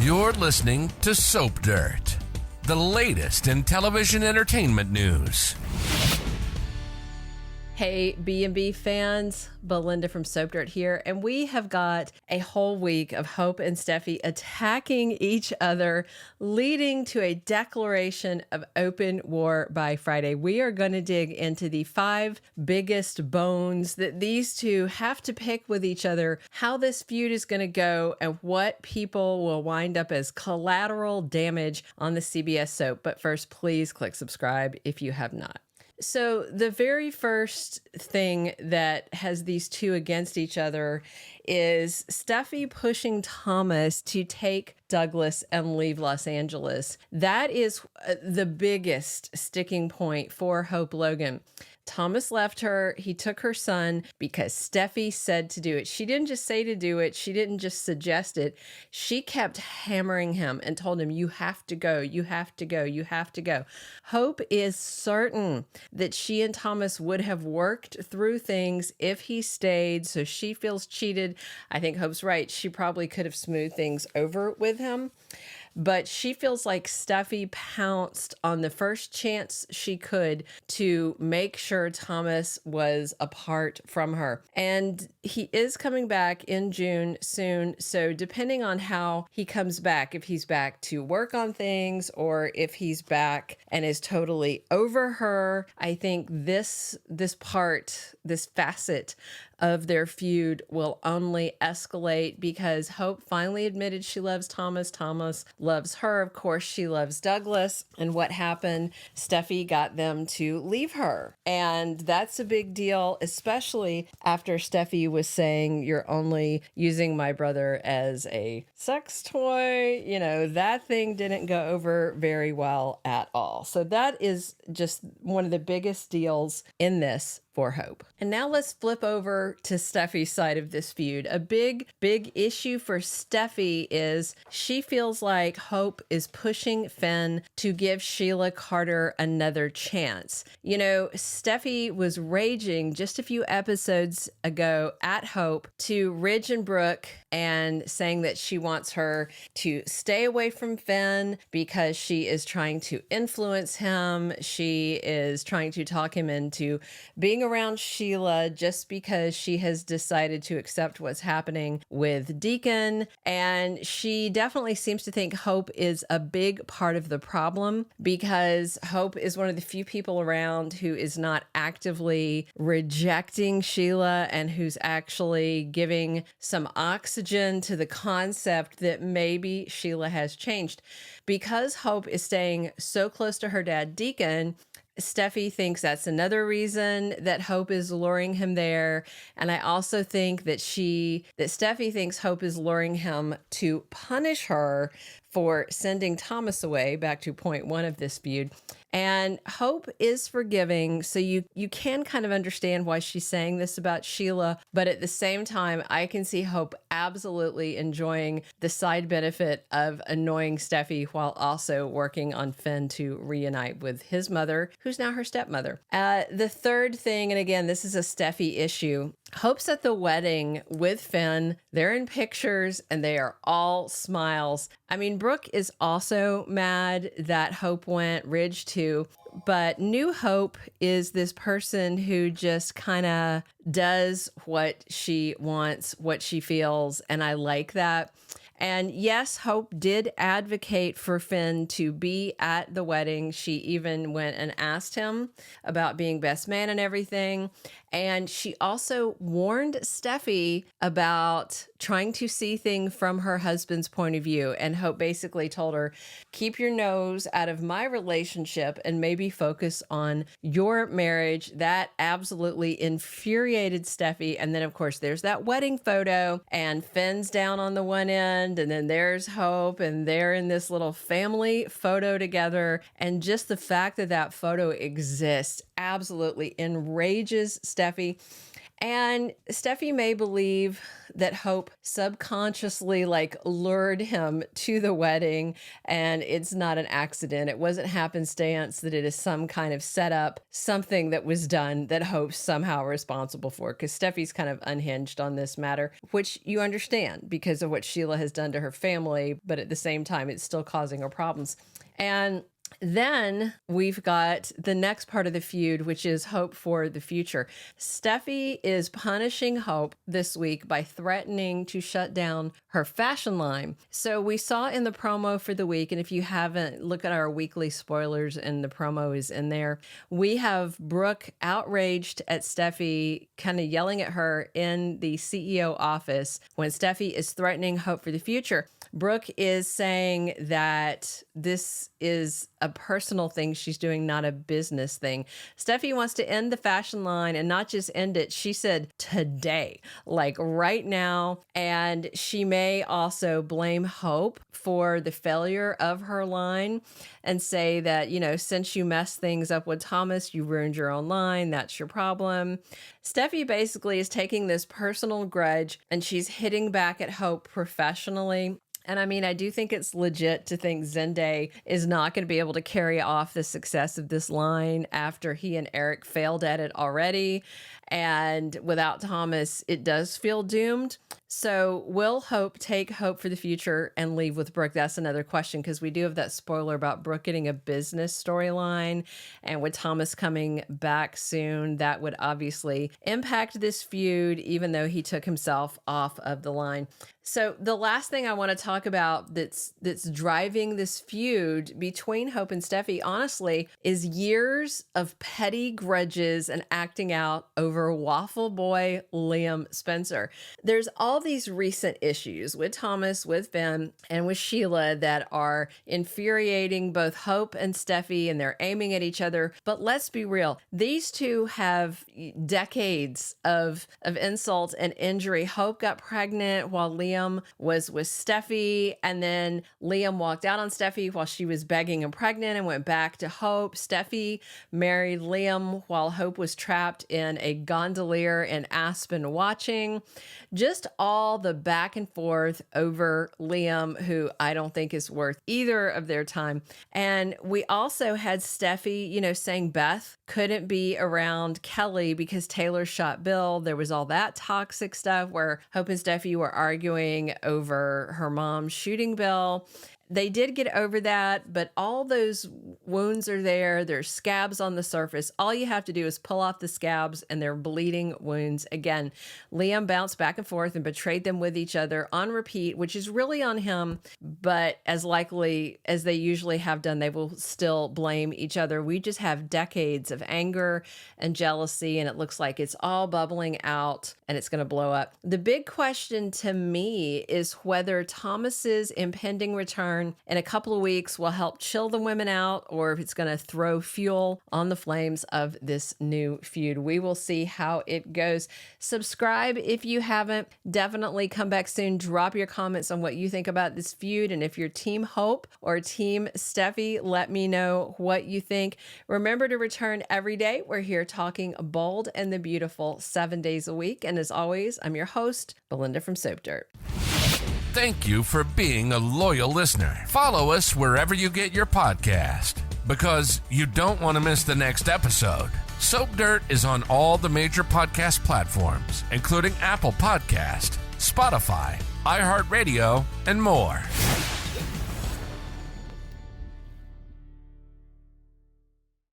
You're listening to Soap Dirt, the latest in television entertainment news. Hey, B&B fans, Belinda from Soap Dirt here, and we have got a whole week of Hope and Steffy attacking each other, leading to a declaration of open war by Friday. We are going to dig into the 5 biggest bones that these two have to pick with each other, how this feud is going to go, and what people will wind up as collateral damage on the CBS soap. But first, please click subscribe if you have not. So the very first thing that has these two against each other is Steffy pushing Thomas to take Douglas and leave Los Angeles. That is the biggest sticking point for Hope Logan. Thomas left her. He took her son because Steffy said to do it. She didn't just say to do it. She didn't just suggest it. She kept hammering him and told him, you have to go, you have to go, you have to go. Hope is certain that she and Thomas would have worked through things if he stayed, so she feels cheated. I think Hope's right. She probably could have smoothed things over with him. But she feels like Steffy pounced on the first chance she could to make sure Thomas was apart from her. And he is coming back in June soon. So depending on how he comes back, if he's back to work on things or if he's back and is totally over her, I think this facet of their feud will only escalate because Hope finally admitted she loves Thomas. Thomas loves her. Of course, she loves Douglas. And what happened? Steffy got them to leave her. And that's a big deal, especially after Steffy was saying, you're only using my brother as a sex toy. You know, that thing didn't go over very well at all. So that is just one of the biggest deals in this for Hope. And now let's flip over to Steffy's side of this feud. A big issue for Steffy is she feels like Hope is pushing Finn to give Sheila Carter another chance. You know, Steffy was raging just a few episodes ago at Hope to Ridge and Brooke and saying that she wants her to stay away from Finn because she is trying to influence him. She is trying to talk him into being around Sheila just because she has decided to accept what's happening with Deacon. And she definitely seems to think Hope is a big part of the problem because Hope is one of the few people around who is not actively rejecting Sheila and who's actually giving some oxygen to the concept that maybe Sheila has changed. Because Hope is staying so close to her dad, Deacon, Steffy thinks that's another reason that Hope is luring him there. And I also think that Steffy thinks Hope is luring him to punish her for sending Thomas away, back to point 1 of this feud. And Hope is forgiving, so you can kind of understand why she's saying this about Sheila, but at the same time, I can see Hope absolutely enjoying the side benefit of annoying Steffy while also working on Finn to reunite with his mother, who's now her stepmother. The third thing, and again, this is a Steffy issue, Hope's at the wedding with Finn. They're in pictures and they are all smiles. I mean, Brooke is also mad that Hope went, Ridge too, but New Hope is this person who just kind of does what she wants, what she feels, and I like that. And yes, Hope did advocate for Finn to be at the wedding. She even went and asked him about being best man and everything. And she also warned Steffy about trying to see things from her husband's point of view. And Hope basically told her, keep your nose out of my relationship and maybe focus on your marriage. That absolutely infuriated Steffy. And then, of course, there's that wedding photo and Finn's down on the one end. And then there's Hope and they're in this little family photo together. And just the fact that that photo exists absolutely enrages Steffy. And Steffy may believe that Hope subconsciously lured him to the wedding, and it's not an accident. It wasn't happenstance, that it is some kind of setup, something that was done that Hope's somehow responsible for, because Steffy's kind of unhinged on this matter, which you understand because of what Sheila has done to her family, but at the same time, it's still causing her problems. And then we've got the next part of the feud, which is Hope for the future. Steffy is punishing Hope this week by threatening to shut down her fashion line. So we saw in the promo for the week, and if you haven't, look at our weekly spoilers, and the promo is in there. We have Brooke outraged at Steffy, kind of yelling at her in the CEO office when Steffy is threatening Hope for the future. Brooke is saying that this is a personal thing she's doing, not a business thing. Steffy wants to end the fashion line, and not just end it. She said today, right now. And she may also blame Hope for the failure of her line and say that, since you messed things up with Thomas, you ruined your own line. That's your problem. Steffy basically is taking this personal grudge and she's hitting back at Hope professionally. And I do think it's legit to think Zende is not going to be able to carry off the success of this line after he and Eric failed at it already. And without Thomas, it does feel doomed. So will Hope take Hope for the future and leave with Brooke? That's another question, because we do have that spoiler about Brooke getting a business storyline. And with Thomas coming back soon, that would obviously impact this feud, even though he took himself off of the line. So the last thing I want to talk about that's driving this feud between Hope and Steffy, honestly, is years of petty grudges and acting out over Waffle Boy Liam Spencer. There's all these recent issues with Thomas, with Ben, and with Sheila that are infuriating both Hope and Steffy, and they're aiming at each other. But let's be real. These two have decades of insult and injury. Hope got pregnant while Liam was with Steffy, and then Liam walked out on Steffy while she was begging and pregnant and went back to Hope. Steffy married Liam while Hope was trapped in a gondolier in Aspen watching. Just all the back and forth over Liam, who I don't think is worth either of their time. And we also had Steffy, saying Beth couldn't be around Kelly because Taylor shot Bill. There was all that toxic stuff where Hope and Steffy were arguing over her mom shooting Bill. They did get over that, but all those wounds are there. There's scabs on the surface. All you have to do is pull off the scabs and they're bleeding wounds. Again, Liam bounced back and forth and betrayed them with each other on repeat, which is really on him, but as likely as they usually have done, they will still blame each other. We just have decades of anger and jealousy, and it looks like it's all bubbling out and it's going to blow up. The big question to me is whether Thomas's impending return in a couple of weeks will help chill the women out, or if it's going to throw fuel on the flames of this new feud. We will see how it goes. Subscribe if you haven't. Definitely come back soon. Drop your comments on what you think about this feud, and if you're Team Hope or Team Steffy, let me know what you think. Remember to return every day. We're here talking bold and the beautiful 7 days a week, and as always, I'm your host, Belinda from Soap Dirt. Thank you for being a loyal listener. Follow us wherever you get your podcast, because you don't want to miss the next episode. Soap Dirt is on all the major podcast platforms, including Apple Podcast, Spotify, iHeartRadio, and more.